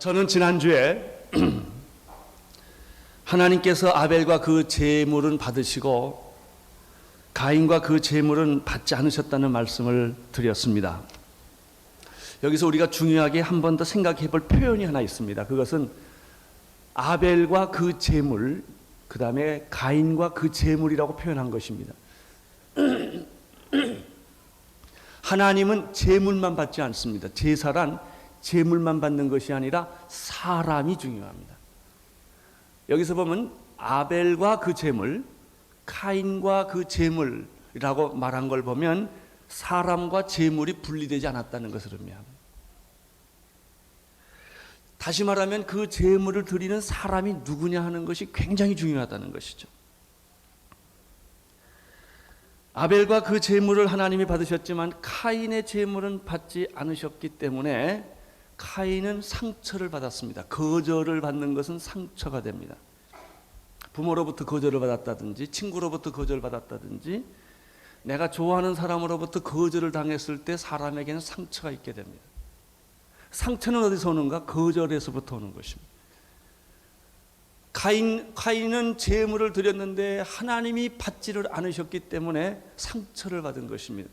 저는 지난주에 하나님께서 아벨과 그 제물은 받으시고 가인과 그 제물은 받지 않으셨다는 말씀을 드렸습니다. 여기서 우리가 중요하게 한 번 더 생각해 볼 표현이 하나 있습니다. 그것은 아벨과 그 제물, 그 다음에 가인과 그 제물이라고 표현한 것입니다. 하나님은 제물만 받지 않습니다. 제사란 제물만 받는 것이 아니라 사람이 중요합니다. 여기서 보면 아벨과 그 제물, 카인과 그 제물이라고 말한 걸 보면 사람과 제물이 분리되지 않았다는 것을 의미합니다. 다시 말하면 그 제물을 드리는 사람이 누구냐 하는 것이 굉장히 중요하다는 것이죠. 아벨과 그 제물을 하나님이 받으셨지만 카인의 제물은 받지 않으셨기 때문에 카인은 상처를 받았습니다. 거절을 받는 것은 상처가 됩니다. 부모로부터 거절을 받았다든지 친구로부터 거절을 받았다든지 내가 좋아하는 사람으로부터 거절을 당했을 때 사람에게는 상처가 있게 됩니다. 상처는 어디서 오는가? 거절에서부터 오는 것입니다. 카인은 제물을 드렸는데 하나님이 받지를 않으셨기 때문에 상처를 받은 것입니다.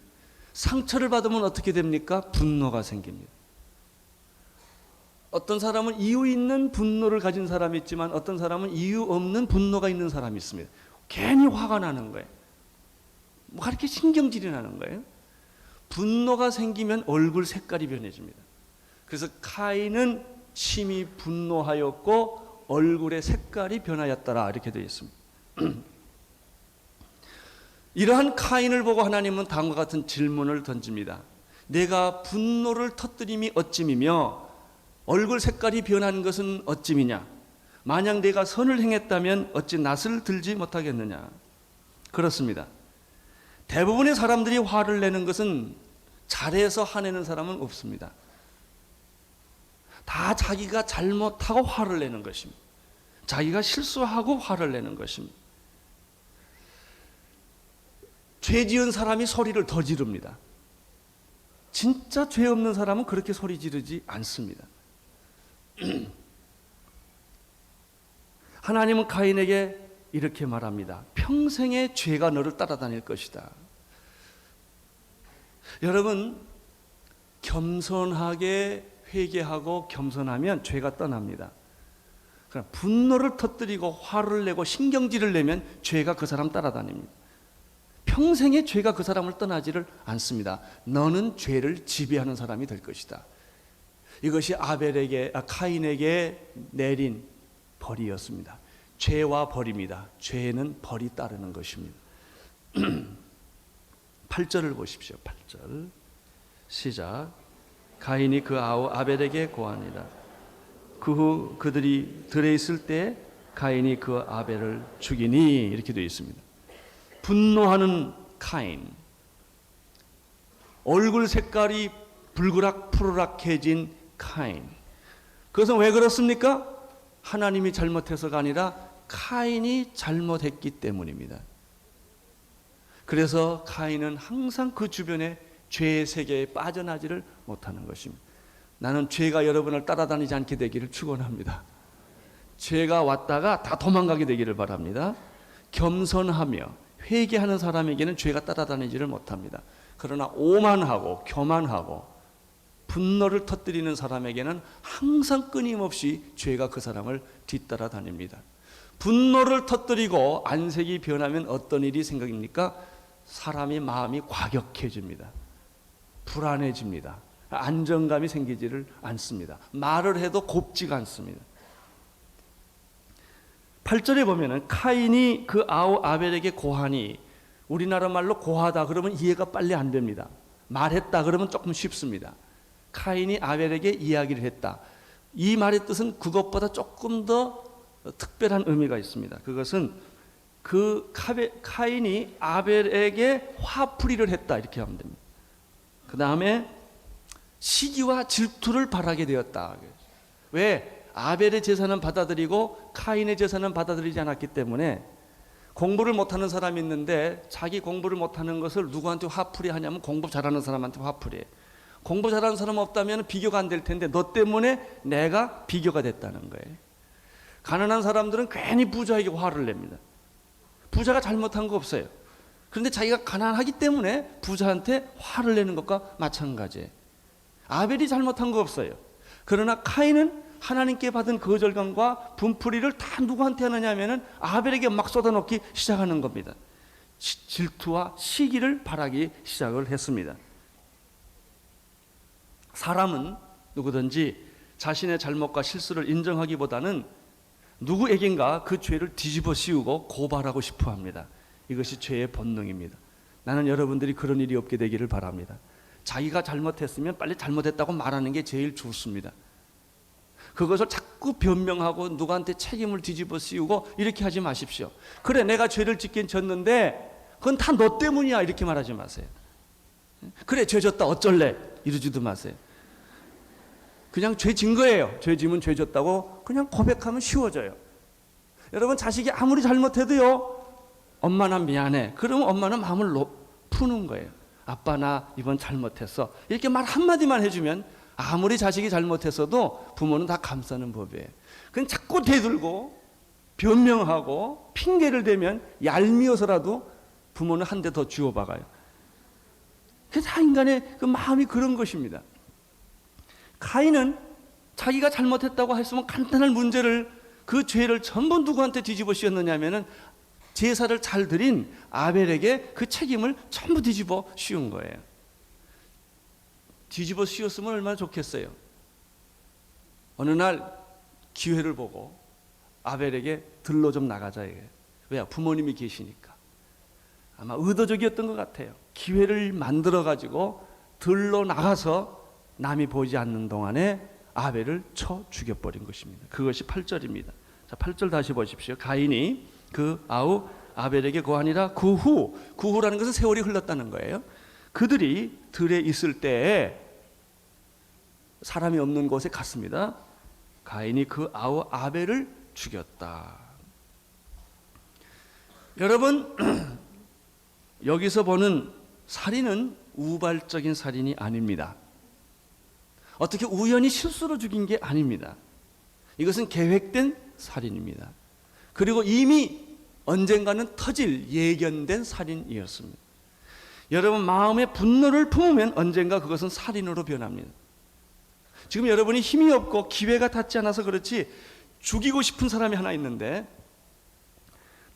상처를 받으면 어떻게 됩니까? 분노가 생깁니다. 어떤 사람은 이유 있는 분노를 가진 사람이 있지만 어떤 사람은 이유 없는 분노가 있는 사람이 있습니다. 괜히 화가 나는 거예요. 뭐가 이렇게 신경질이 나는 거예요. 분노가 생기면 얼굴 색깔이 변해집니다. 그래서 카인은 심히 분노하였고 얼굴의 색깔이 변하였더라 이렇게 되어 있습니다. 이러한 카인을 보고 하나님은 다음과 같은 질문을 던집니다. 내가 분노를 터뜨림이 어찌미며 얼굴 색깔이 변한 것은 어찌미냐? 만약 내가 선을 행했다면 어찌 낯을 들지 못하겠느냐? 그렇습니다. 대부분의 사람들이 화를 내는 것은 잘해서 화내는 사람은 없습니다. 다 자기가 잘못하고 화를 내는 것입니다. 자기가 실수하고 화를 내는 것입니다. 죄 지은 사람이 소리를 더 지릅니다. 진짜 죄 없는 사람은 그렇게 소리 지르지 않습니다. 하나님은 가인에게 이렇게 말합니다. 평생의 죄가 너를 따라다닐 것이다. 여러분, 겸손하게 회개하고 겸손하면 죄가 떠납니다. 그러나 분노를 터뜨리고 화를 내고 신경질을 내면 죄가 그 사람 따라다닙니다. 평생의 죄가 그 사람을 떠나지를 않습니다. 너는 죄를 지배하는 사람이 될 것이다. 이것이 카인에게 내린 벌이었습니다. 죄와 벌입니다. 죄는 벌이 따르는 것입니다. 8절을 보십시오. 8절 시작. 가인이 그 아우 아벨에게 고하니라. 그 후 그들이 들에 있을 때 가인이 그 아벨을 죽이니 이렇게 되어 있습니다. 분노하는 카인, 얼굴 색깔이 불그락 푸르락해진 카인. 그것은 왜 그렇습니까? 하나님이 잘못해서가 아니라 카인이 잘못했기 때문입니다. 그래서 카인은 항상 그 주변에 죄의 세계에 빠져나지를 못하는 것입니다. 나는 죄가 여러분을 따라다니지 않게 되기를 축원합니다. 죄가 왔다가 다 도망가게 되기를 바랍니다. 겸손하며 회개하는 사람에게는 죄가 따라다니지를 못합니다. 그러나 오만하고 교만하고 분노를 터뜨리는 사람에게는 항상 끊임없이 죄가 그 사람을 뒤따라 다닙니다. 분노를 터뜨리고 안색이 변하면 어떤 일이 생깁니까? 사람의 마음이 과격해집니다. 불안해집니다. 안정감이 생기지를 않습니다. 말을 해도 곱지가 않습니다. 8절에 보면은 카인이 그 아우 아벨에게 고하니, 우리나라 말로 고하다 그러면 이해가 빨리 안 됩니다. 말했다 그러면 조금 쉽습니다. 카인이 아벨에게 이야기를 했다. 이 말의 뜻은 그것보다 조금 더 특별한 의미가 있습니다. 그것은 카인이 아벨에게 화풀이를 했다 이렇게 하면 됩니다. 그 다음에 시기와 질투를 바라게 되었다. 왜? 아벨의 제사는 받아들이고 카인의 제사는 받아들이지 않았기 때문에 공부를 못하는 사람이 있는데 자기 공부를 못하는 것을 누구한테 화풀이 하냐면 공부 잘하는 사람한테 화풀이해. 공부 잘하는 사람 없다면 비교가 안 될 텐데 너 때문에 내가 비교가 됐다는 거예요. 가난한 사람들은 괜히 부자에게 화를 냅니다. 부자가 잘못한 거 없어요. 그런데 자기가 가난하기 때문에 부자한테 화를 내는 것과 마찬가지예요. 아벨이 잘못한 거 없어요. 그러나 카인은 하나님께 받은 거절감과 분풀이를 다 누구한테 하느냐 하면은 아벨에게 막 쏟아놓기 시작하는 겁니다. 질투와 시기를 바라기 시작을 했습니다. 사람은 누구든지 자신의 잘못과 실수를 인정하기보다는 누구에겐가 그 죄를 뒤집어 씌우고 고발하고 싶어 합니다. 이것이 죄의 본능입니다. 나는 여러분들이 그런 일이 없게 되기를 바랍니다. 자기가 잘못했으면 빨리 잘못했다고 말하는 게 제일 좋습니다. 그것을 자꾸 변명하고 누구한테 책임을 뒤집어 씌우고 이렇게 하지 마십시오. 그래, 내가 죄를 짓긴 졌는데 그건 다 너 때문이야, 이렇게 말하지 마세요. 그래, 죄 졌다 어쩔래, 이러지도 마세요. 그냥 죄 진 거예요. 죄 지면 죄 졌다고 그냥 고백하면 쉬워져요. 여러분, 자식이 아무리 잘못해도요, 엄마 나 미안해, 그러면 엄마는 마음을 푸는 거예요. 아빠 나 이번 잘못했어, 이렇게 말 한마디만 해주면 아무리 자식이 잘못했어도 부모는 다 감싸는 법이에요. 그냥 자꾸 대들고 변명하고 핑계를 대면 얄미워서라도 부모는 한 대 더 쥐어박아요. 그게 다 인간의 그 마음이 그런 것입니다. 카인은 자기가 잘못했다고 했으면 간단한 문제를, 그 죄를 전부 누구한테 뒤집어 씌웠느냐 하면은 제사를 잘 드린 아벨에게 그 책임을 전부 뒤집어 씌운 거예요. 뒤집어 씌웠으면 얼마나 좋겠어요. 어느 날 기회를 보고 아벨에게 들러 좀 나가자 이거예요. 왜요? 부모님이 계시니까. 아마 의도적이었던 것 같아요. 기회를 만들어 가지고 들러 나가서 남이 보지 않는 동안에 아벨을 쳐 죽여버린 것입니다. 그것이 8절입니다. 자, 8절 다시 보십시오. 가인이 그 아우 아벨에게 고하니라. 그 후라는 것은 세월이 흘렀다는 거예요. 그들이 들에 있을 때에 사람이 없는 곳에 갔습니다. 가인이 그 아우 아벨을 죽였다. 여러분, 여기서 보는 살인은 우발적인 살인이 아닙니다. 어떻게 우연히 실수로 죽인 게 아닙니다. 이것은 계획된 살인입니다. 그리고 이미 언젠가는 터질 예견된 살인이었습니다. 여러분, 마음에 분노를 품으면 언젠가 그것은 살인으로 변합니다. 지금 여러분이 힘이 없고 기회가 닿지 않아서 그렇지 죽이고 싶은 사람이 하나 있는데,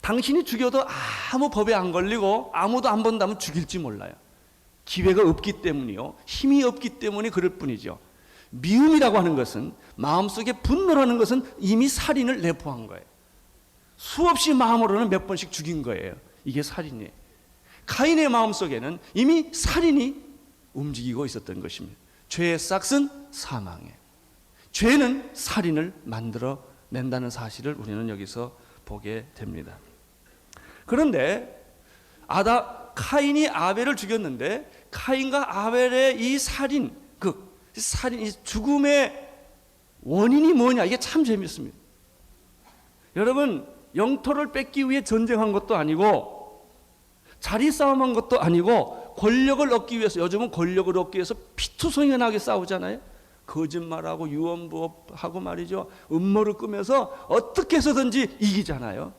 당신이 죽여도 아무 법에 안 걸리고 아무도 안 본다면 죽일지 몰라요. 기회가 없기 때문이요, 힘이 없기 때문에 그럴 뿐이죠. 미움이라고 하는 것은, 마음속에 분노라는 것은 이미 살인을 내포한 거예요. 수없이 마음으로는 몇 번씩 죽인 거예요. 이게 살인이에요. 카인의 마음속에는 이미 살인이 움직이고 있었던 것입니다. 죄의 싹은 사망이에요. 죄는 살인을 만들어 낸다는 사실을 우리는 여기서 보게 됩니다. 그런데 카인이 아벨을 죽였는데, 카인과 아벨의 이 살인, 이 죽음의 원인이 뭐냐, 이게 참 재밌습니다. 여러분, 영토를 뺏기 위해 전쟁한 것도 아니고 자리 싸움한 것도 아니고 권력을 얻기 위해서, 요즘은 권력을 얻기 위해서 피투성연하게 싸우잖아요. 거짓말하고 유언부업하고 말이죠. 음모를 꾸며서 어떻게 해서든지 이기잖아요.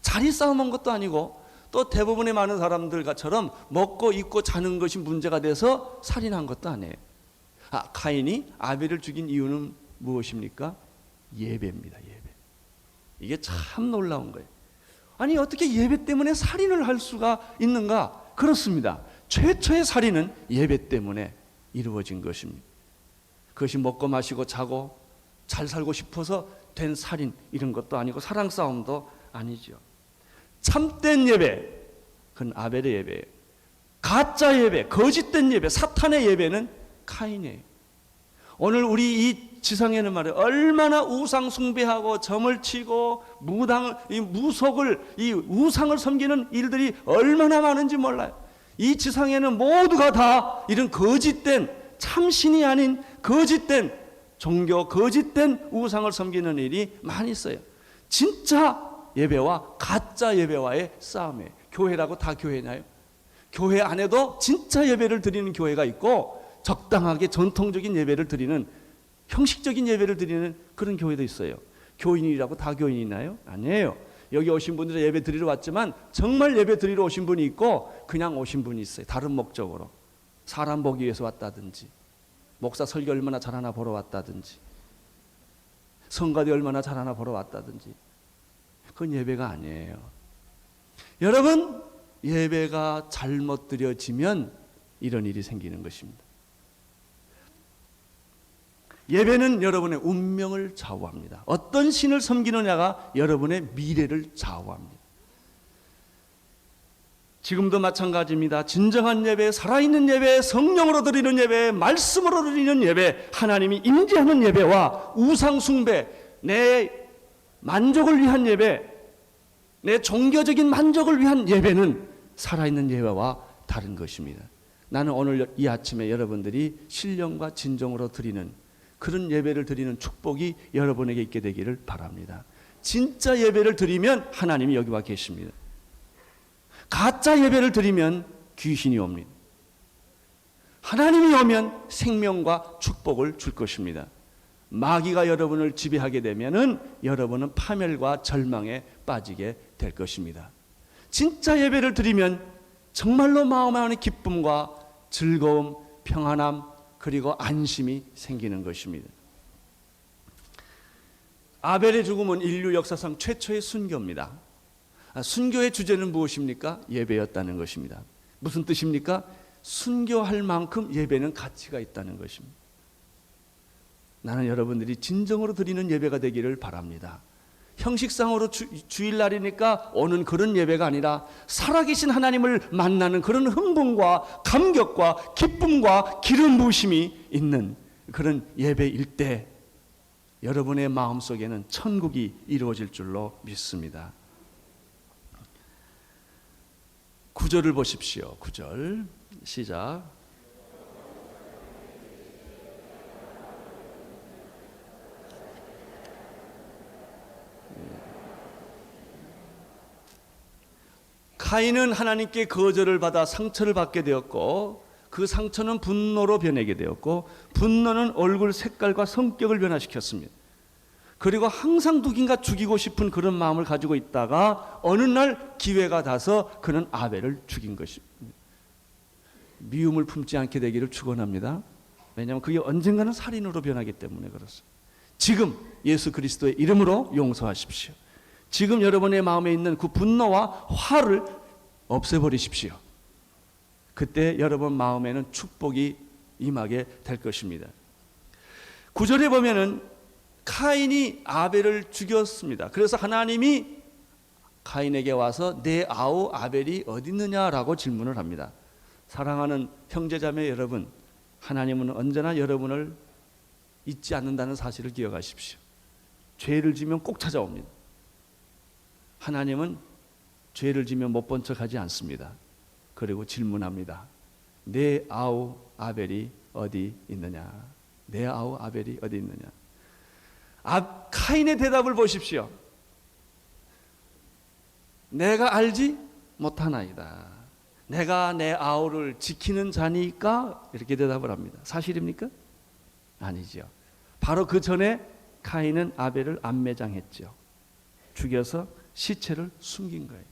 자리 싸움한 것도 아니고, 또 대부분의 많은 사람들처럼 먹고 입고 자는 것이 문제가 돼서 살인한 것도 아니에요. 카인이 아벨을 죽인 이유는 무엇입니까? 예배입니다. 예배. 이게 참 놀라운 거예요. 아니, 어떻게 예배 때문에 살인을 할 수가 있는가? 그렇습니다. 최초의 살인은 예배 때문에 이루어진 것입니다. 그것이 먹고 마시고 자고 잘 살고 싶어서 된 살인, 이런 것도 아니고 사랑 싸움도 아니죠. 참된 예배, 그건 아벨의 예배예요. 가짜 예배, 거짓된 예배, 사탄의 예배는 카인이에요. 오늘 우리 이 지상에는 말이에요, 얼마나 우상 숭배하고 점을 치고 이 우상을 섬기는 일들이 얼마나 많은지 몰라요. 이 지상에는 모두가 다 이런 거짓된, 참신이 아닌 거짓된 종교, 거짓된 우상을 섬기는 일이 많이 있어요. 진짜 예배와 가짜 예배와의 싸움이에요. 교회라고 다 교회나요? 교회 안에도 진짜 예배를 드리는 교회가 있고 적당하게 전통적인 예배를 드리는, 형식적인 예배를 드리는 그런 교회도 있어요. 교인이라고 다 교인이나요? 아니에요. 여기 오신 분들은 예배 드리러 왔지만 정말 예배 드리러 오신 분이 있고 그냥 오신 분이 있어요. 다른 목적으로. 사람 보기 위해서 왔다든지, 목사 설교 얼마나 잘하나 보러 왔다든지, 성가대 얼마나 잘하나 보러 왔다든지. 그건 예배가 아니에요. 여러분, 예배가 잘못 드려지면 이런 일이 생기는 것입니다. 예배는 여러분의 운명을 좌우합니다. 어떤 신을 섬기느냐가 여러분의 미래를 좌우합니다. 지금도 마찬가지입니다. 진정한 예배, 살아있는 예배, 성령으로 드리는 예배, 말씀으로 드리는 예배, 하나님이 임재하는 예배와 우상 숭배, 내 만족을 위한 예배, 내 종교적인 만족을 위한 예배는 살아있는 예배와 다른 것입니다. 나는 오늘 이 아침에 여러분들이 신령과 진정으로 드리는 그런 예배를 드리는 축복이 여러분에게 있게 되기를 바랍니다. 진짜 예배를 드리면 하나님이 여기 와 계십니다. 가짜 예배를 드리면 귀신이 옵니다. 하나님이 오면 생명과 축복을 줄 것입니다. 마귀가 여러분을 지배하게 되면은 여러분은 파멸과 절망에 빠지게 될 것입니다. 진짜 예배를 드리면 정말로 마음 안에 기쁨과 즐거움, 평안함, 그리고 안심이 생기는 것입니다. 아벨의 죽음은 인류 역사상 최초의 순교입니다. 순교의 주제는 무엇입니까? 예배였다는 것입니다. 무슨 뜻입니까? 순교할 만큼 예배는 가치가 있다는 것입니다. 나는 여러분들이 진정으로 드리는 예배가 되기를 바랍니다. 형식상으로 주일날이니까 오는 그런 예배가 아니라 살아계신 하나님을 만나는 그런 흥분과 감격과 기쁨과 기름 부으심이 있는 그런 예배일 때 여러분의 마음속에는 천국이 이루어질 줄로 믿습니다. 9절을 보십시오. 9절 시작. 카인은 하나님께 거절을 받아 상처를 받게 되었고 그 상처는 분노로 변하게 되었고 분노는 얼굴 색깔과 성격을 변화시켰습니다. 그리고 항상 누군가 죽이고 싶은 그런 마음을 가지고 있다가 어느 날 기회가 닿아서 그는 아벨을 죽인 것입니다. 미움을 품지 않게 되기를 축원합니다. 왜냐하면 그게 언젠가는 살인으로 변하기 때문에 그렇습니다. 지금 예수 그리스도의 이름으로 용서하십시오. 지금 여러분의 마음에 있는 그 분노와 화를 없애버리십시오. 그때 여러분 마음에는 축복이 임하게 될 것입니다. 9절에 보면은 카인이 아벨을 죽였습니다. 그래서 하나님이 카인에게 와서 내 아우 아벨이 어디 있느냐라고 질문을 합니다. 사랑하는 형제자매 여러분, 하나님은 언제나 여러분을 잊지 않는다는 사실을 기억하십시오. 죄를 지면 꼭 찾아옵니다. 하나님은 죄를 지면 못 본 척하지 않습니다. 그리고 질문합니다. 내 아우 아벨이 어디 있느냐? 내 아우 아벨이 어디 있느냐? 카인의 대답을 보십시오. 내가 알지 못하나이다. 내가 내 아우를 지키는 자니까 이렇게 대답을 합니다. 사실입니까? 아니죠. 바로 그 전에 카인은 아벨을 암매장했죠. 죽여서 시체를 숨긴 거예요.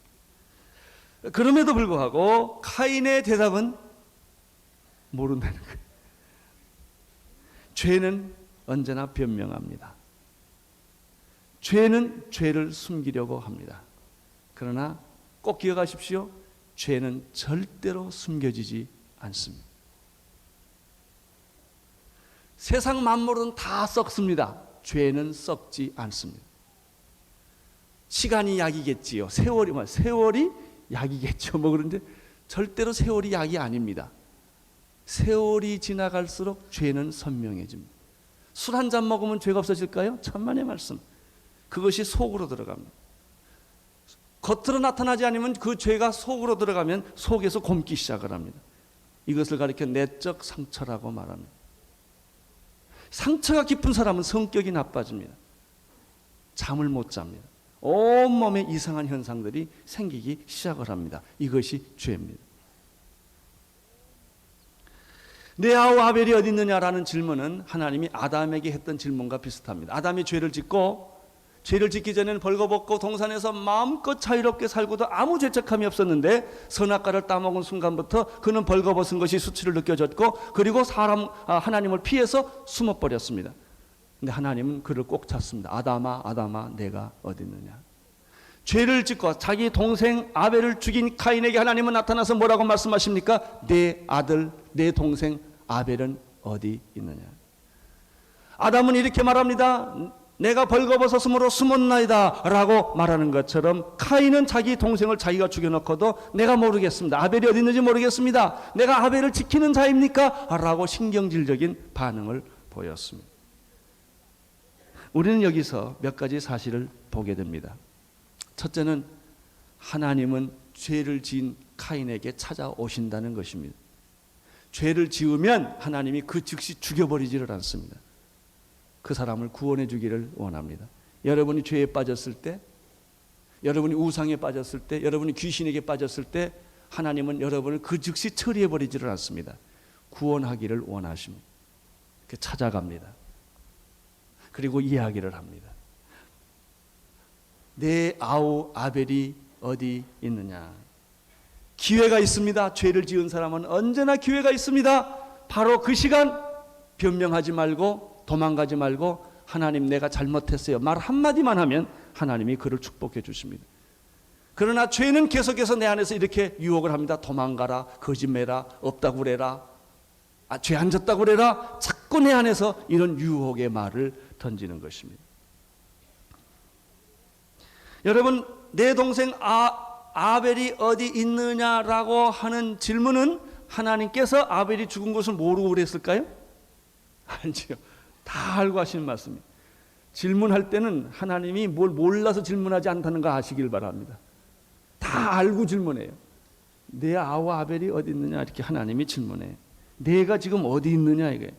그럼에도 불구하고 카인의 대답은 모른다는 거예요. 죄는 언제나 변명합니다. 죄는 죄를 숨기려고 합니다. 그러나 꼭 기억하십시오. 죄는 절대로 숨겨지지 않습니다. 세상 만물은 다 썩습니다. 죄는 썩지 않습니다. 시간이 약이겠지요. 세월이 약이겠죠. 그런데 절대로 세월이 약이 아닙니다. 세월이 지나갈수록 죄는 선명해집니다. 술 한 잔 먹으면 죄가 없어질까요? 천만의 말씀. 그것이 속으로 들어갑니다. 겉으로 나타나지 않으면 그 죄가 속으로 들어가면 속에서 곪기 시작을 합니다. 이것을 가리켜 내적 상처라고 말합니다. 상처가 깊은 사람은 성격이 나빠집니다. 잠을 못 잡니다. 온몸에 이상한 현상들이 생기기 시작을 합니다. 이것이 죄입니다. 내 아우 아벨이 어디 있느냐라는 질문은 하나님이 아담에게 했던 질문과 비슷합니다. 아담이 죄를 짓고 죄를 짓기 전에는 벌거벗고 동산에서 마음껏 자유롭게 살고도 아무 죄책감이 없었는데 선악과를 따먹은 순간부터 그는 벌거벗은 것이 수치를 느껴졌고 그리고 하나님을 피해서 숨어버렸습니다. 근데 하나님은 그를 꼭 찾습니다. 아담아 아담아 내가 어디 있느냐. 죄를 짓고 자기 동생 아벨을 죽인 카인에게 하나님은 나타나서 뭐라고 말씀하십니까? 내 아들 내 동생 아벨은 어디 있느냐. 아담은 이렇게 말합니다. 내가 벌거벗었으므로 숨었나이다 라고 말하는 것처럼 카인은 자기 동생을 자기가 죽여놓고도 내가 모르겠습니다. 아벨이 어디 있는지 모르겠습니다. 내가 아벨을 지키는 자입니까? 라고 신경질적인 반응을 보였습니다. 우리는 여기서 몇 가지 사실을 보게 됩니다. 첫째는 하나님은 죄를 지은 카인에게 찾아오신다는 것입니다. 죄를 지으면 하나님이 그 즉시 죽여버리지를 않습니다. 그 사람을 구원해 주기를 원합니다. 여러분이 죄에 빠졌을 때, 여러분이 우상에 빠졌을 때, 여러분이 귀신에게 빠졌을 때 하나님은 여러분을 그 즉시 처리해 버리지를 않습니다. 구원하기를 원하십니다. 찾아갑니다. 그리고 이야기를 합니다. 내 아우 아벨이 어디 있느냐. 기회가 있습니다. 죄를 지은 사람은 언제나 기회가 있습니다. 바로 그 시간 변명하지 말고 도망가지 말고 하나님 내가 잘못했어요. 말 한마디만 하면 하나님이 그를 축복해 주십니다. 그러나 죄는 계속해서 내 안에서 이렇게 유혹을 합니다. 도망가라, 거짓말해라, 없다고 그래라, 죄 안 졌다고 그래라. 자꾸 내 안에서 이런 유혹의 말을 던지는 것입니다. 여러분, 내 동생 아벨이 어디 있느냐라고 하는 질문은 하나님께서 아벨이 죽은 것을 모르고 그랬을까요? 아니죠. 다 알고 하시는 말씀입니다. 질문할 때는 하나님이 뭘 몰라서 질문하지 않다는 거 아시길 바랍니다. 다 알고 질문해요. 내 아우 아벨이 어디 있느냐 이렇게 하나님이 질문해요. 내가 지금 어디 있느냐 이게.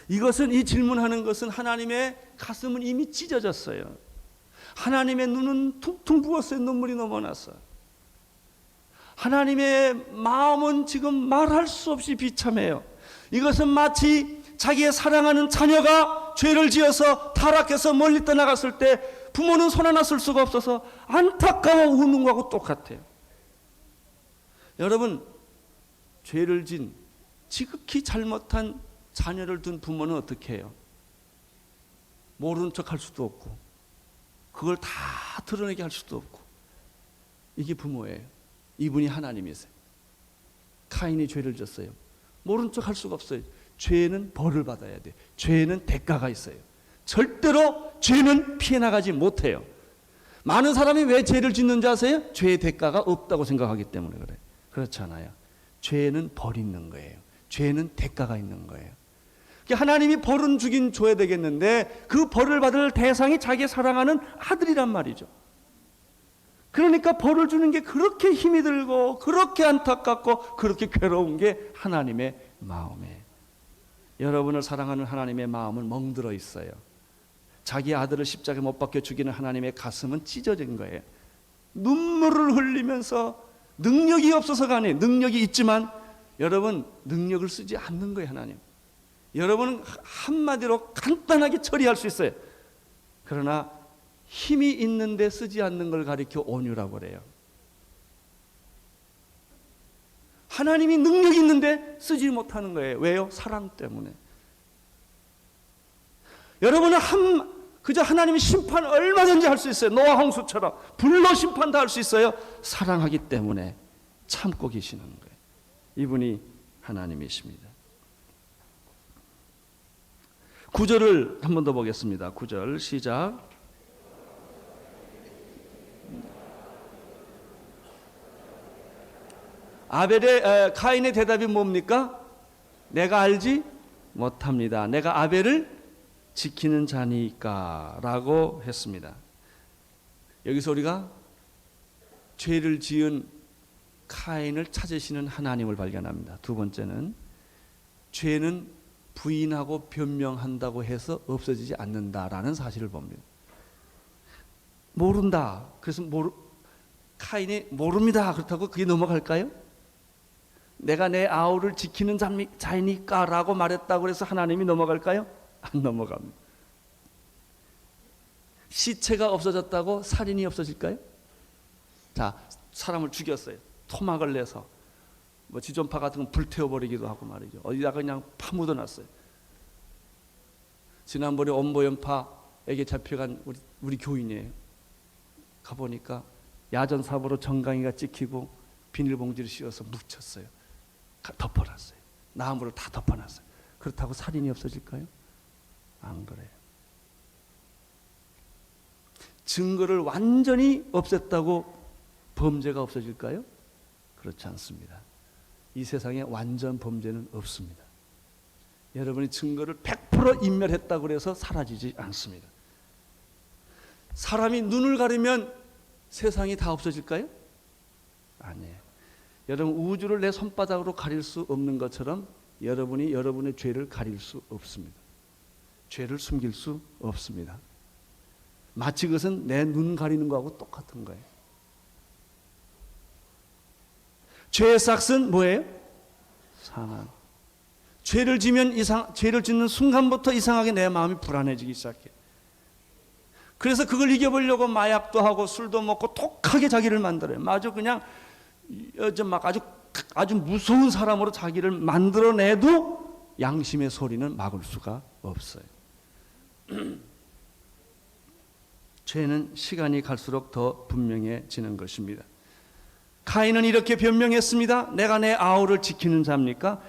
이것은 이 질문하는 것은 하나님의 가슴은 이미 찢어졌어요. 하나님의 눈은 퉁퉁 부었어요. 눈물이 넘어났어요. 하나님의 마음은 지금 말할 수 없이 비참해요. 이것은 마치 자기의 사랑하는 자녀가 죄를 지어서 타락해서 멀리 떠나갔을 때 부모는 손 하나 쓸 수가 없어서 안타까워 우는 거하고 똑같아요. 여러분, 죄를 진 지극히 잘못한 자녀를 둔 부모는 어떻게 해요? 모르는 척 할 수도 없고 그걸 다 드러내게 할 수도 없고. 이게 부모예요. 이분이 하나님이세요. 카인이 죄를 졌어요. 모른 척 할 수가 없어요. 죄는 벌을 받아야 돼요. 죄는 대가가 있어요. 절대로 죄는 피해 나가지 못해요. 많은 사람이 왜 죄를 짓는지 아세요? 죄의 대가가 없다고 생각하기 때문에 그래요. 그렇지 않아요. 죄는 벌이 있는 거예요. 죄는 대가가 있는 거예요. 하나님이 벌은 주긴 줘야 되겠는데 그 벌을 받을 대상이 자기 사랑하는 아들이란 말이죠. 그러니까 벌을 주는 게 그렇게 힘이 들고 그렇게 안타깝고 그렇게 괴로운 게 하나님의 마음이에요. 여러분을 사랑하는 하나님의 마음은 멍들어 있어요. 자기 아들을 십자가에 못 박혀 죽이는 하나님의 가슴은 찢어진 거예요. 눈물을 흘리면서 능력이 없어서가 아니에요. 능력이 있지만 여러분 능력을 쓰지 않는 거예요. 하나님. 여러분은 한마디로 간단하게 처리할 수 있어요. 그러나 힘이 있는데 쓰지 않는 걸 가리켜 온유라고 그래요. 하나님이 능력이 있는데 쓰지 못하는 거예요. 왜요? 사랑 때문에. 여러분은 그저 하나님의 심판 얼마든지 할 수 있어요. 노아 홍수처럼 불로 심판 다 할 수 있어요. 사랑하기 때문에 참고 계시는 거예요. 이분이 하나님이십니다. 9절을 한 번 더 보겠습니다. 9절 시작. 카인의 대답이 뭡니까? 내가 알지 못합니다. 내가 아벨을 지키는 자니까 라고 했습니다. 여기서 우리가 죄를 지은 카인을 찾으시는 하나님을 발견합니다. 두 번째는 죄는 부인하고 변명한다고 해서 없어지지 않는다라는 사실을 봅니다. 모른다. 그래서 카인이 모릅니다. 그렇다고 그게 넘어갈까요? 내가 내 아우를 지키는 자이니까 라고 말했다고 해서 하나님이 넘어갈까요? 안 넘어갑니다. 시체가 없어졌다고 살인이 없어질까요? 자, 사람을 죽였어요. 토막을 내서 뭐 지존파 같은 건 불태워버리기도 하고 말이죠. 어디다가 그냥 파묻어놨어요. 지난번에 엄보연파에게 잡혀간 우리 교인이에요. 가보니까 야전사고로 정강이가 찍히고 비닐봉지를 씌워서 묻혔어요. 덮어놨어요. 나무를 다 덮어놨어요. 그렇다고 살인이 없어질까요? 안 그래요. 증거를 완전히 없앴다고 범죄가 없어질까요? 그렇지 않습니다. 이 세상에 완전 범죄는 없습니다. 여러분이 증거를 100% 인멸했다고 해서 사라지지 않습니다. 사람이 눈을 가리면 세상이 다 없어질까요? 아니에요. 여러분, 우주를 내 손바닥으로 가릴 수 없는 것처럼 여러분이 여러분의 죄를 가릴 수 없습니다. 죄를 숨길 수 없습니다. 마치 그것은 내 눈 가리는 거하고 똑같은 거예요. 죄의 싹은 뭐예요? 상한. 죄를 짓는 순간부터 이상하게 내 마음이 불안해지기 시작해요. 그래서 그걸 이겨보려고 마약도 하고 술도 먹고 독하게 자기를 만들어요. 아주 무서운 사람으로 자기를 만들어내도 양심의 소리는 막을 수가 없어요. 죄는 시간이 갈수록 더 분명해지는 것입니다. 카인은 이렇게 변명했습니다. 내가 내 아우를 지키는 자입니까?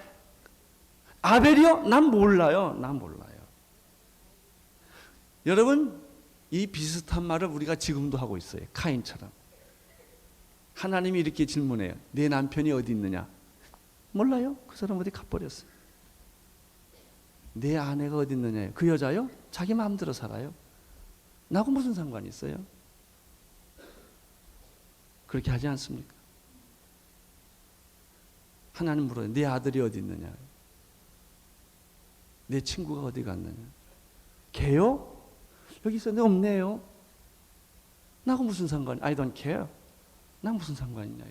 아벨이요? 난 몰라요. 여러분, 이 비슷한 말을 우리가 지금도 하고 있어요. 카인처럼. 하나님이 이렇게 질문해요. 내 남편이 어디 있느냐? 몰라요. 그 사람 어디 가버렸어요. 내 아내가 어디 있느냐요? 그 여자요? 자기 마음대로 살아요. 나하고 무슨 상관이 있어요? 그렇게 하지 않습니까? 하나님 물어요. 내 아들이 어디 있느냐? 내 친구가 어디 갔느냐? 걔요? 여기 있었는데 없네요. 나하고 무슨 상관이? I don't care. 나 무슨 상관이냐?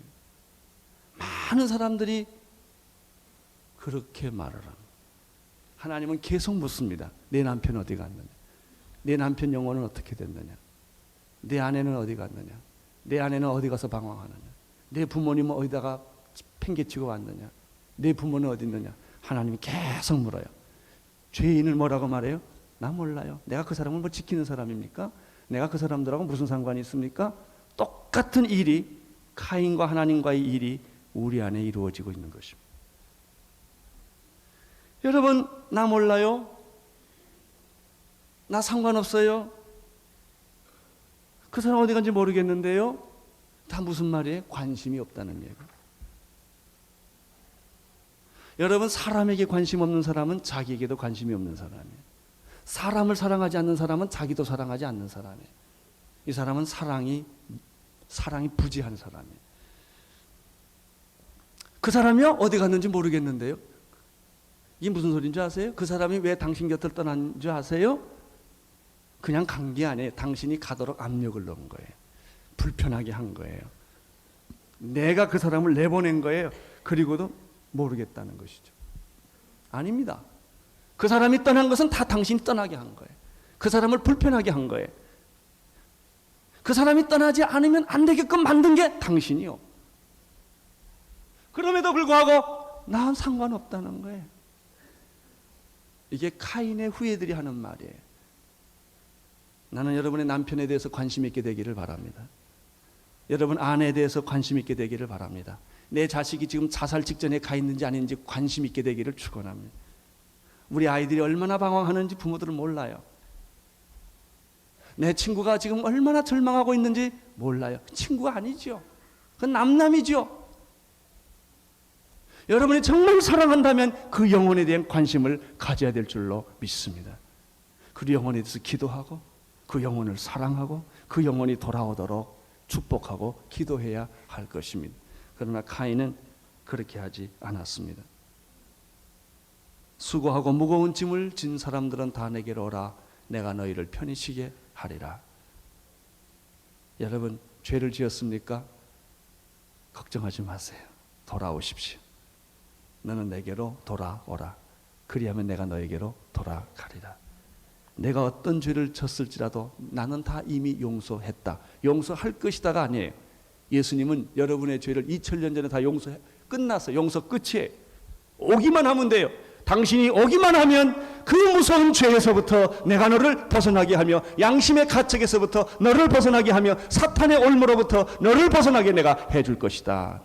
많은 사람들이 그렇게 말을 합니다. 하나님은 계속 묻습니다. 내 남편 어디 갔느냐? 내 남편 영혼은 어떻게 됐느냐? 내 아내는 어디 갔느냐? 내 아내는 어디 가서 방황하느냐? 내 부모님은 어디다가 팽개치고 왔느냐? 내 부모는 어디 있느냐? 하나님이 계속 물어요. 죄인을 뭐라고 말해요? 나 몰라요. 내가 그 사람을 뭐 지키는 사람입니까? 내가 그 사람들하고 무슨 상관이 있습니까? 똑같은 일이, 카인과 하나님과의 일이 우리 안에 이루어지고 있는 것입니다. 여러분, 나 몰라요? 나 상관없어요? 그 사람 어디 간지 모르겠는데요? 다 무슨 말이에요? 관심이 없다는 얘기예요. 여러분, 사람에게 관심 없는 사람은 자기에게도 관심이 없는 사람이에요. 사람을 사랑하지 않는 사람은 자기도 사랑하지 않는 사람이에요. 이 사람은 사랑이 부지한 사람이에요. 그 사람이요? 어디 갔는지 모르겠는데요? 이게 무슨 소리인 줄 아세요? 그 사람이 왜 당신 곁을 떠난 줄 아세요? 그냥 간 게 아니에요. 당신이 가도록 압력을 넣은 거예요. 불편하게 한 거예요. 내가 그 사람을 내보낸 거예요. 그리고도 모르겠다는 것이죠. 아닙니다. 그 사람이 떠난 것은 다 당신이 떠나게 한 거예요. 그 사람을 불편하게 한 거예요. 그 사람이 떠나지 않으면 안 되게끔 만든 게 당신이요. 그럼에도 불구하고 난 상관없다는 거예요. 이게 카인의 후예들이 하는 말이에요. 나는 여러분의 남편에 대해서 관심 있게 되기를 바랍니다. 여러분 아내에 대해서 관심 있게 되기를 바랍니다. 내 자식이 지금 자살 직전에 가 있는지 아닌지 관심 있게 되기를 축원합니다. 우리 아이들이 얼마나 방황하는지 부모들은 몰라요. 내 친구가 지금 얼마나 절망하고 있는지 몰라요. 친구가 아니죠. 그건 남남이죠. 여러분이 정말 사랑한다면 그 영혼에 대한 관심을 가져야 될 줄로 믿습니다. 그 영혼에 대해서 기도하고 그 영혼을 사랑하고 그 영혼이 돌아오도록 축복하고 기도해야 할 것입니다. 그러나 카인은 그렇게 하지 않았습니다. 수고하고 무거운 짐을 진 사람들은 다 내게로 오라. 내가 너희를 편히 쉬게 하리라. 여러분, 죄를 지었습니까? 걱정하지 마세요. 돌아오십시오. 너는 내게로 돌아오라. 그리하면 내가 너에게로 돌아가리라. 내가 어떤 죄를 졌을지라도 나는 다 이미 용서했다. 용서할 것이다가 아니에요. 예수님은 여러분의 죄를 2000년 전에 다 끝났어. 용서 끝이에요. 오기만 하면 돼요. 당신이 오기만 하면 그 무서운 죄에서부터 내가 너를 벗어나게 하며, 양심의 가책에서부터 너를 벗어나게 하며, 사탄의 올무로부터 너를 벗어나게 내가 해줄 것이다.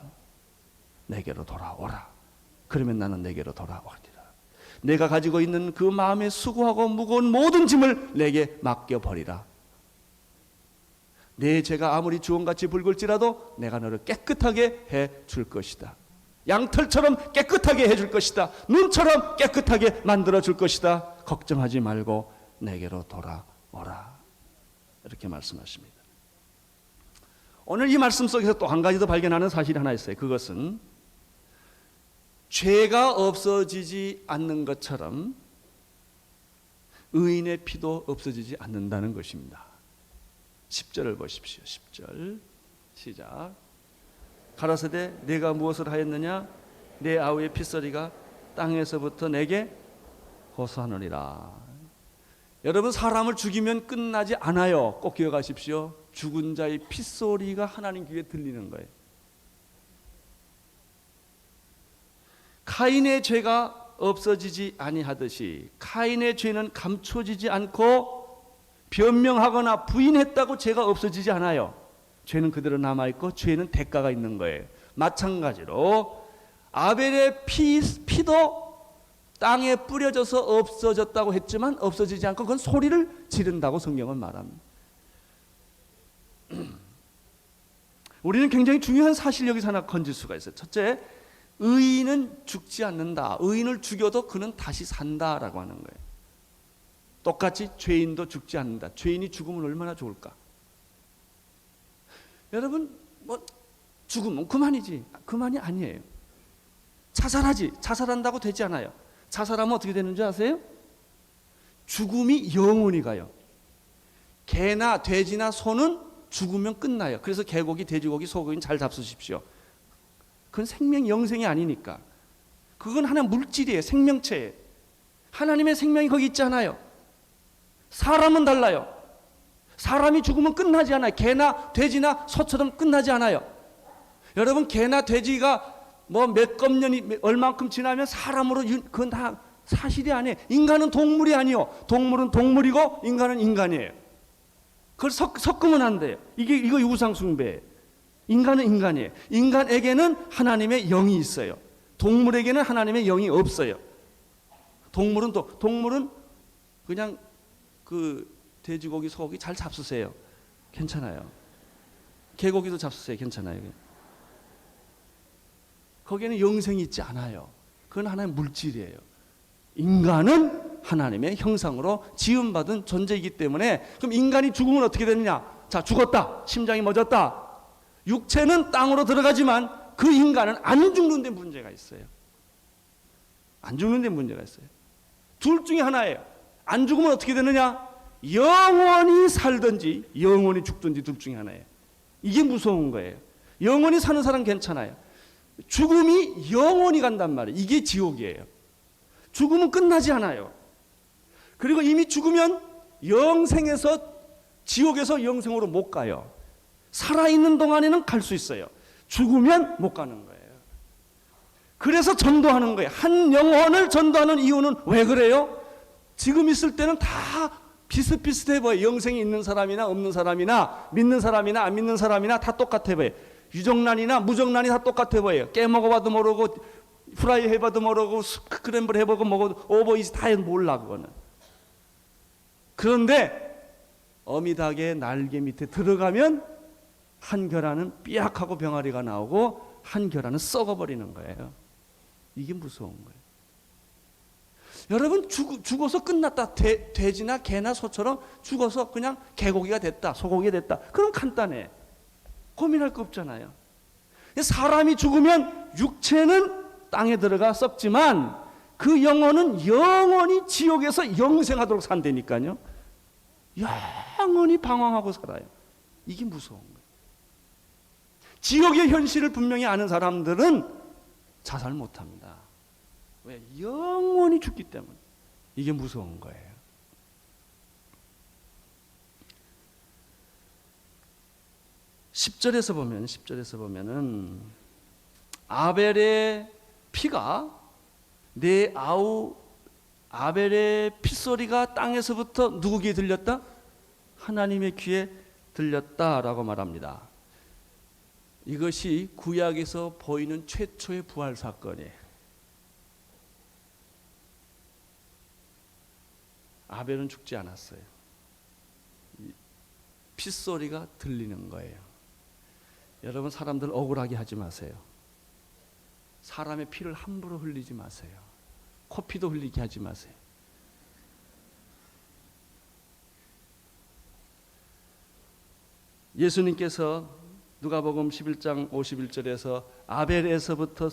내게로 돌아오라. 그러면 나는 내게로 돌아오리라. 내가 가지고 있는 그 마음에 수고하고 무거운 모든 짐을 내게 맡겨버리라. 내 죄가 아무리 주홍같이 붉을지라도 내가 너를 깨끗하게 해줄 것이다. 양털처럼 깨끗하게 해줄 것이다. 눈처럼 깨끗하게 만들어줄 것이다. 걱정하지 말고 내게로 돌아오라. 이렇게 말씀하십니다. 오늘 이 말씀 속에서 또 한 가지 더 발견하는 사실이 하나 있어요. 그것은 죄가 없어지지 않는 것처럼 의인의 피도 없어지지 않는다는 것입니다. 10절을 보십시오. 10절 시작. 가라사대 내가 무엇을 하였느냐? 내 아우의 핏소리가 땅에서부터 내게 호소하느니라. 여러분, 사람을 죽이면 끝나지 않아요. 꼭 기억하십시오. 죽은 자의 핏소리가 하나님 귀에 들리는 거예요. 카인의 죄가 없어지지 아니하듯이 카인의 죄는 감춰지지 않고 변명하거나 부인했다고 죄가 없어지지 않아요. 죄는 그대로 남아있고 죄는 대가가 있는 거예요. 마찬가지로 아벨의 피도 땅에 뿌려져서 없어졌다고 했지만 없어지지 않고 그건 소리를 지른다고 성경은 말합니다. 우리는 굉장히 중요한 사실 여기서 하나 건질 수가 있어요. 첫째, 의인은 죽지 않는다. 의인을 죽여도 그는 다시 산다라고 하는 거예요. 똑같이 죄인도 죽지 않는다. 죄인이 죽으면 얼마나 좋을까? 여러분, 죽으면 그만이지. 그만이 아니에요. 자살하지. 자살한다고 되지 않아요. 자살하면 어떻게 되는 줄 아세요? 죽음이 영원히 가요. 개나 돼지나 소는 죽으면 끝나요. 그래서 개고기, 돼지고기, 소고기는 잘 잡수십시오. 그건 생명, 영생이 아니니까. 그건 하나의 물질이에요. 생명체예요. 하나님의 생명이 거기 있지 않아요. 사람은 달라요. 사람이 죽으면 끝나지 않아요. 개나 돼지나 소처럼 끝나지 않아요. 여러분, 개나 돼지가 몇 겁년이 얼만큼 지나면 사람으로 그건 다 사실이 아니에요. 인간은 동물이 아니요. 동물은 동물이고 인간은 인간이에요. 그걸 섞으면 안 돼요. 이거 우상 숭배예요. 인간은 인간이에요. 인간에게는 하나님의 영이 있어요. 동물에게는 하나님의 영이 없어요. 동물은 그냥 그 돼지고기, 소고기 잘 잡수세요. 괜찮아요. 개고기도 잡수세요. 괜찮아요. 거기에는 영생이 있지 않아요. 그건 하나의 물질이에요. 인간은 하나님의 형상으로 지음받은 존재이기 때문에, 그럼 인간이 죽으면 어떻게 되느냐? 자, 죽었다. 심장이 멎었다. 육체는 땅으로 들어가지만 그 인간은 안 죽는 데 문제가 있어요. 안 죽는 데 문제가 있어요. 둘 중에 하나예요. 안 죽으면 어떻게 되느냐? 영원히 살든지 영원히 죽든지 둘 중에 하나예요. 이게 무서운 거예요. 영원히 사는 사람 괜찮아요. 죽음이 영원히 간단 말이에요. 이게 지옥이에요. 죽음은 끝나지 않아요. 그리고 이미 죽으면 영생에서, 지옥에서 영생으로 못 가요. 살아있는 동안에는 갈 수 있어요. 죽으면 못 가는 거예요. 그래서 전도하는 거예요. 한 영혼을 전도하는 이유는 왜 그래요? 지금 있을 때는 다 비슷비슷해 보여요. 영생이 있는 사람이나 없는 사람이나 믿는 사람이나 안 믿는 사람이나 다 똑같아 보여요. 유정란이나 무정란이 다 똑같아 보여요. 깨먹어봐도 모르고 프라이 해봐도 모르고 스크램블 해보고 먹어도 오버이지 다 몰라 그거는. 그런데 어미닭의 날개 밑에 들어가면 한 결함은 삐약하고 병아리가 나오고 한 결함은 썩어버리는 거예요. 이게 무서운 거예요. 여러분, 죽어서 끝났다. 돼지나 개나 소처럼 죽어서 그냥 개고기가 됐다, 소고기가 됐다. 그럼 간단해. 고민할 거 없잖아요. 사람이 죽으면 육체는 땅에 들어가 썩지만 그 영혼은 영원히 지옥에서 영생하도록 산다니까요. 영원히 방황하고 살아요. 이게 무서운 거예요. 지옥의 현실을 분명히 아는 사람들은 자살 못합니다. 왜? 영원히 죽기 때문에. 이게 무서운 거예요. 10절에서 보면은 아벨의 피가 내 아우 아벨의 핏소리가 땅에서부터 누구 귀에 들렸다? 하나님의 귀에 들렸다라고 말합니다. 이것이 구약에서 보이는 최초의 부활 사건이에요. 아벨은 죽지 않았어요. 핏소리가 들리는 거예요. 여러분, 사람들 억울하게 하지 마세요. 사람의 피를 함부로 흘리지 마세요. 코피도 흘리게 하지 마세요. 예수님께서 누가복음 11장 51절에서 아벨에서부터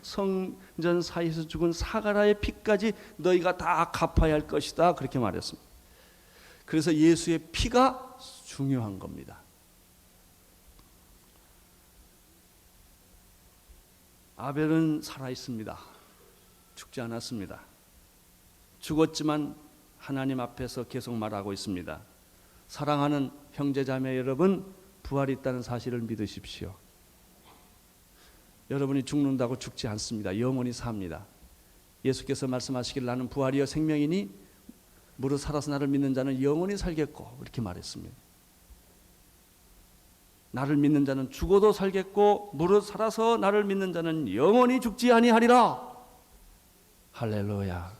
성전 사이에서 죽은 사가라의 피까지 너희가 다 갚아야 할 것이다, 그렇게 말했습니다. 그래서 예수의 피가 중요한 겁니다. 아벨은 살아 있습니다. 죽지 않았습니다. 죽었지만 하나님 앞에서 계속 말하고 있습니다. 사랑하는 형제자매 여러분, 부활이 있다는 사실을 믿으십시오. 여러분이 죽는다고 죽지 않습니다. 영원히 삽니다. 예수께서 말씀하시길 나는 부활이요 생명이니 무릇 살아서 나를 믿는 자는 영원히 살겠고, 이렇게 말했습니다. 나를 믿는 자는 죽어도 살겠고 무릇 살아서 나를 믿는 자는 영원히 죽지 아니하리라. 할렐루야.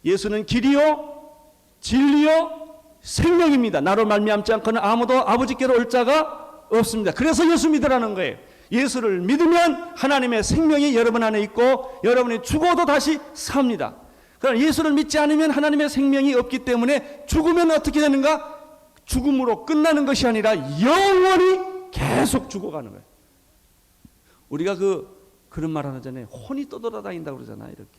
예수는 길이요 진리요 생명입니다. 나로 말미암지 않고는 아무도 아버지께로 올 자가 없습니다. 그래서 예수 믿으라는 거예요. 예수를 믿으면 하나님의 생명이 여러분 안에 있고 여러분이 죽어도 다시 삽니다. 그러나 예수를 믿지 않으면 하나님의 생명이 없기 때문에 죽으면 어떻게 되는가? 죽음으로 끝나는 것이 아니라 영원히 계속 죽어가는 거예요. 우리가 그런 말 하잖아요. 혼이 떠돌아다닌다고 그러잖아요. 이렇게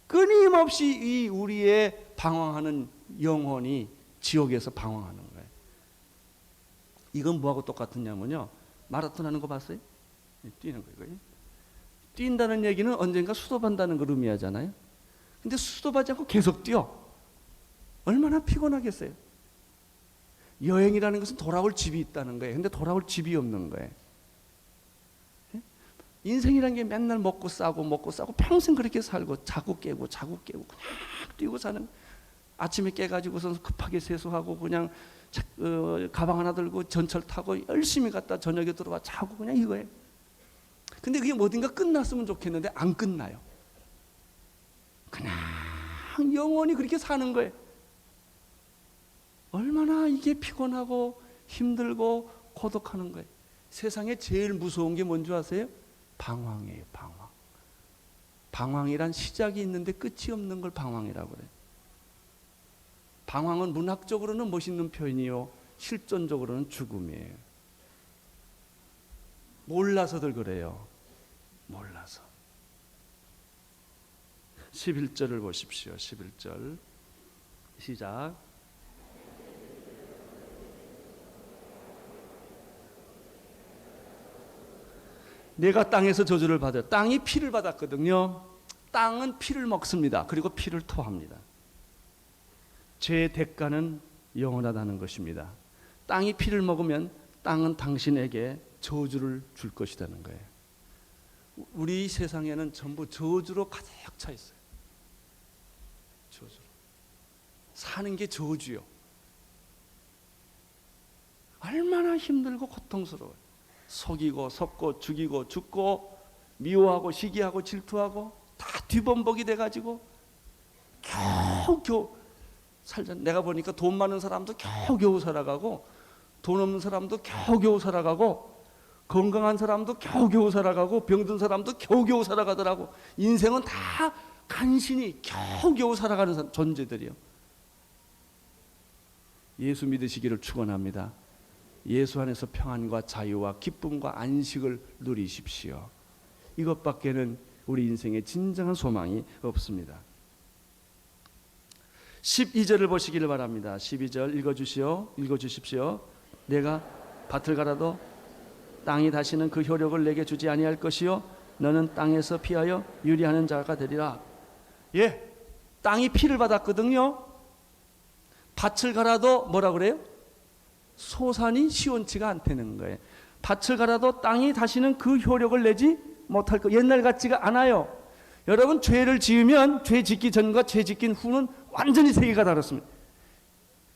끊임없이 이 우리의 방황하는 영혼이 지옥에서 방황하는 거예요. 이건 뭐하고 똑같으냐면요, 마라톤 하는 거 봤어요? 뛰는 거예요. 뛴다는 얘기는 언젠가 수도반다는 걸 의미하잖아요. 근데 수도하지 않고 계속 뛰어. 얼마나 피곤하겠어요. 여행이라는 것은 돌아올 집이 있다는 거예요. 근데 돌아올 집이 없는 거예요. 인생이라는 게 맨날 먹고 싸고 평생 그렇게 살고 자고 깨고 그냥 뛰고 사는. 아침에 깨가지고서 급하게 세수하고 그냥 가방 하나 들고 전철 타고 열심히 갔다 저녁에 들어와 자고 그냥 이거예요. 근데 그게 어딘가 끝났으면 좋겠는데 안 끝나요. 그냥 영원히 그렇게 사는 거예요. 얼마나 이게 피곤하고 힘들고 고독하는 거예요. 세상에 제일 무서운 게 뭔지 아세요? 방황이에요. 방황. 방황이란 시작이 있는데 끝이 없는 걸 방황이라고 그래요. 방황은 문학적으로는 멋있는 표현이요, 실존적으로는 죽음이에요. 몰라서들 그래요. 몰라서. 11절을 보십시오. 11절 시작. 내가 땅에서 저주를 받아요. 땅이 피를 받았거든요. 땅은 피를 먹습니다. 그리고 피를 토합니다. 죄의 대가는 영원하다는 것입니다. 땅이 피를 먹으면 땅은 당신에게 저주를 줄 것이라는 거예요. 우리 세상에는 전부 저주로 가득 차 있어요. 저주로. 사는 게 저주요. 얼마나 힘들고 고통스러워요. 속이고 속고 죽이고 죽고 미워하고 시기하고 질투하고 다 뒤범벅이 돼가지고 겨우 살자. 내가 보니까 돈 많은 사람도 겨우 살아가고 돈 없는 사람도 겨우 살아가고 건강한 사람도 겨우 살아가고 병든 사람도 겨우 살아가더라고. 인생은 다 간신히 겨우 살아가는 존재들이요. 예수 믿으시기를 축원합니다. 예수 안에서 평안과 자유와 기쁨과 안식을 누리십시오. 이것밖에는 우리 인생에 진정한 소망이 없습니다. 12절을 보시기를 바랍니다. 12절 읽어주십시오. 내가 밭을 갈아도 땅이 다시는 그 효력을 내게 주지 아니할 것이요 너는 땅에서 피하여 유리하는 자가 되리라. 예, 땅이 피를 받았거든요. 밭을 갈아도 뭐라 그래요? 소산이 시원치가 않다는 거예요. 밭을 갈아도 땅이 다시는 그 효력을 내지 못할 거. 옛날 같지가 않아요. 여러분, 죄를 지으면 죄 짓기 전과 죄 짓긴 후는 완전히 세계가 다릅니다.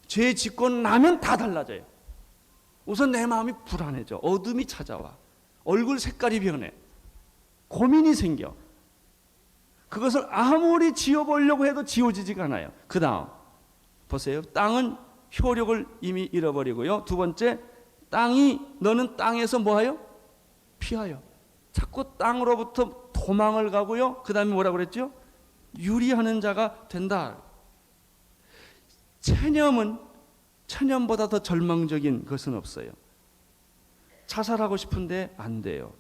죄 짓고 나면 다 달라져요. 우선 내 마음이 불안해져. 어둠이 찾아와. 얼굴 색깔이 변해. 고민이 생겨. 그것을 아무리 지워보려고 해도 지워지지가 않아요. 그 다음 보세요. 땅은 효력을 이미 잃어버리고요. 두 번째, 너는 땅에서 뭐하여? 피하여. 자꾸 땅으로부터 도망을 가고요. 그 다음에 뭐라고 그랬죠? 유리하는 자가 된다. 체념보다 더 절망적인 것은 없어요. 자살하고 싶은데 안 돼요.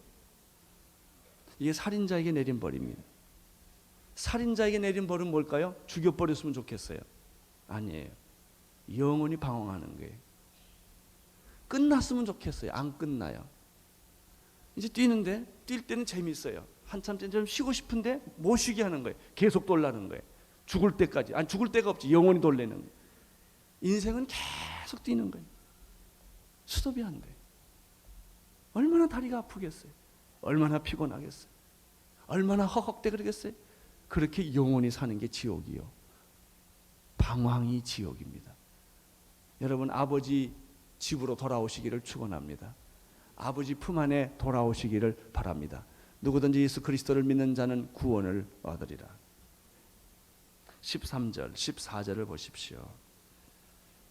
이게 살인자에게 내린 벌입니다. 살인자에게 내린 벌은 뭘까요? 죽여버렸으면 좋겠어요. 아니에요. 영원히 방황하는 거예요. 끝났으면 좋겠어요. 안 끝나요. 이제 뛸 때는 재밌어요. 한참 좀 쉬고 싶은데 못 쉬게 하는 거예요. 계속 돌라는 거예요. 죽을 때까지. 아니, 죽을 때가 없지. 영원히 돌리는 거예요. 인생은 계속 뛰는 거예요. 스톱이 안 돼요. 얼마나 다리가 아프겠어요. 얼마나 피곤하겠어요. 얼마나 허걱대 그러겠어요. 그렇게 영원히 사는 게 지옥이요. 방황이 지옥입니다. 여러분, 아버지 집으로 돌아오시기를 축원합니다. 아버지 품 안에 돌아오시기를 바랍니다. 누구든지 예수 그리스도를 믿는 자는 구원을 얻으리라. 13절, 14절을 보십시오.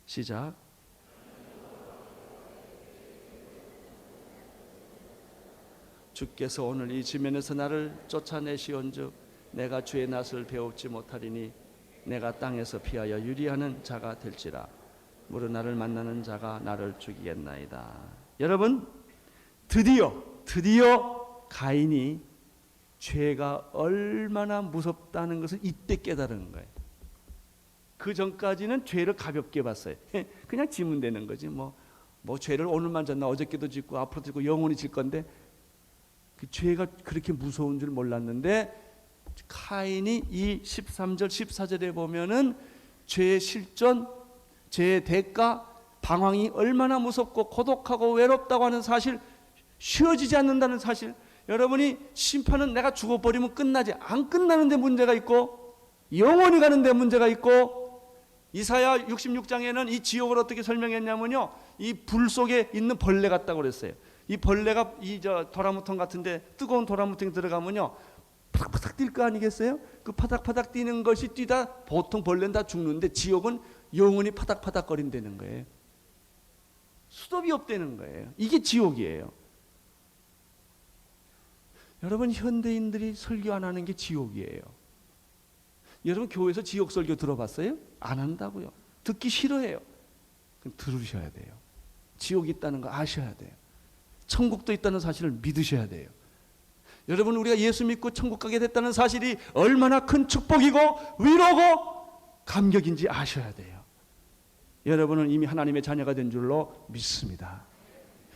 시작. 주께서 오늘 이 지면에서 나를 쫓아내시온즉 내가 주의 낯을 배웁지 못하리니 내가 땅에서 피하여 유리하는 자가 될지라. 무릇 나를 만나는 자가 나를 죽이겠나이다. 여러분, 드디어 가인이 죄가 얼마나 무섭다는 것을 이때 깨달은 거예요. 그 전까지는 죄를 가볍게 봤어요. 그냥 지면 되는 거지. 뭐 죄를 오늘만 졌나 어저께도 짓고 앞으로도 짓고 영원히 질 건데, 그 죄가 그렇게 무서운 줄 몰랐는데 카인이 이 13절 14절에 보면은 죄의 실존, 죄의 대가, 방황이 얼마나 무섭고 고독하고 외롭다고 하는 사실, 쉬어지지 않는다는 사실. 여러분이 심판은 내가 죽어버리면 끝나지, 안 끝나는데 문제가 있고 영원히 가는데 문제가 있고, 이사야 66장에는 이 지옥을 어떻게 설명했냐면요, 이 불 속에 있는 벌레 같다고 그랬어요. 이 벌레가 도라무통 같은데 뜨거운 도라무통에 들어가면요 파닥파닥 뛸 거 아니겠어요? 그 파닥파닥 뛰는 것이 뛰다 보통 벌레는 다 죽는데 지옥은 영원히 파닥파닥 거린다는 거예요. 수도비 없다는 거예요. 이게 지옥이에요. 여러분, 현대인들이 설교 안 하는 게 지옥이에요. 여러분, 교회에서 지옥 설교 들어봤어요? 안 한다고요. 듣기 싫어해요. 그럼 들으셔야 돼요. 지옥이 있다는 거 아셔야 돼요. 천국도 있다는 사실을 믿으셔야 돼요. 여러분, 우리가 예수 믿고 천국 가게 됐다는 사실이 얼마나 큰 축복이고 위로고 감격인지 아셔야 돼요. 여러분은 이미 하나님의 자녀가 된 줄로 믿습니다.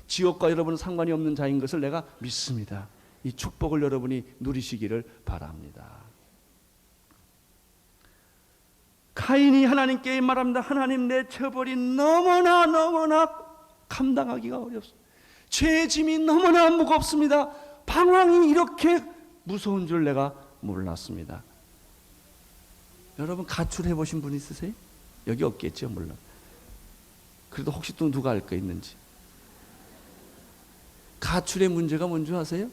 지옥과 여러분은 상관이 없는 자인 것을 내가 믿습니다. 이 축복을 여러분이 누리시기를 바랍니다. 카인이 하나님께 말합니다. 하나님, 내 처벌이 너무나 감당하기가 어렵습니다. 죄의 짐이 너무나 무겁습니다. 방황이 이렇게 무서운 줄 내가 몰랐습니다. 여러분, 가출해 보신 분 있으세요? 여기 없겠죠, 물론. 그래도 혹시 또 누가 알 거 있는지. 가출의 문제가 뭔지 아세요?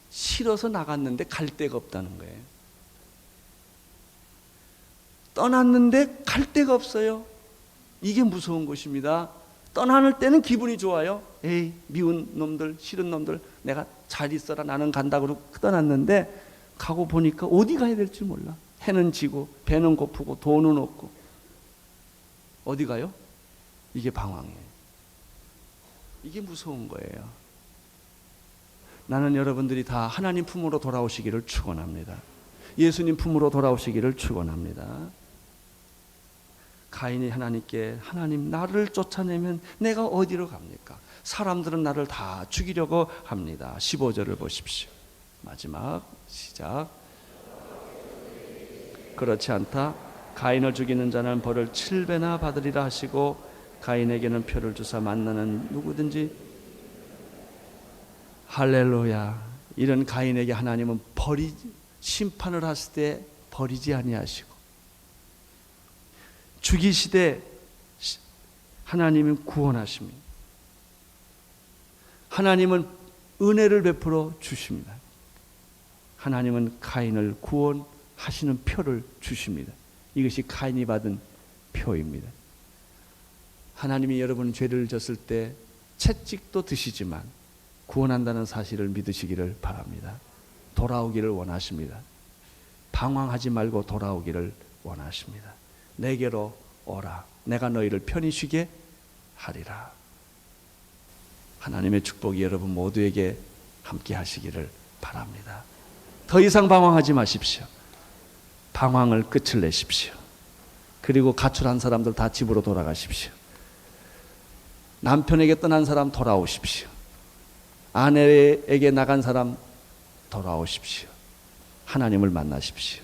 싫어서 나갔는데 갈 데가 없다는 거예요. 떠났는데 갈 데가 없어요. 이게 무서운 것입니다. 떠나는 때는 기분이 좋아요. 에이, 미운 놈들, 싫은 놈들, 내가 잘 있어라, 나는 간다 그러고 떠났는데 가고 보니까 어디 가야 될지 몰라. 해는 지고 배는 고프고 돈은 없고. 어디 가요? 이게 방황이에요. 이게 무서운 거예요. 나는 여러분들이 다 하나님 품으로 돌아오시기를 축원합니다. 예수님 품으로 돌아오시기를 축원합니다. 가인이 하나님께, 하나님, 나를 쫓아내면 내가 어디로 갑니까? 사람들은 나를 다 죽이려고 합니다. 15절을 보십시오. 마지막 시작. 그렇지 않다. 가인을 죽이는 자는 벌을 7배나 받으리라 하시고 가인에게는 표를 주사 만나는 누구든지 할렐루야. 이런 가인에게 하나님은 심판을 하실 때 버리지 아니하시고 죽이시되 하나님은 구원하십니다. 하나님은 은혜를 베풀어 주십니다. 하나님은 가인을 구원하시는 표를 주십니다. 이것이 가인이 받은 표입니다. 하나님이 여러분 죄를 졌을 때 채찍도 드시지만 구원한다는 사실을 믿으시기를 바랍니다. 돌아오기를 원하십니다. 방황하지 말고 돌아오기를 원하십니다. 내게로 오라. 내가 너희를 편히 쉬게 하리라. 하나님의 축복이 여러분 모두에게 함께 하시기를 바랍니다. 더 이상 방황하지 마십시오. 방황을 끝을 내십시오. 그리고 가출한 사람들 다 집으로 돌아가십시오. 남편에게 떠난 사람 돌아오십시오. 아내에게 나간 사람 돌아오십시오. 하나님을 만나십시오.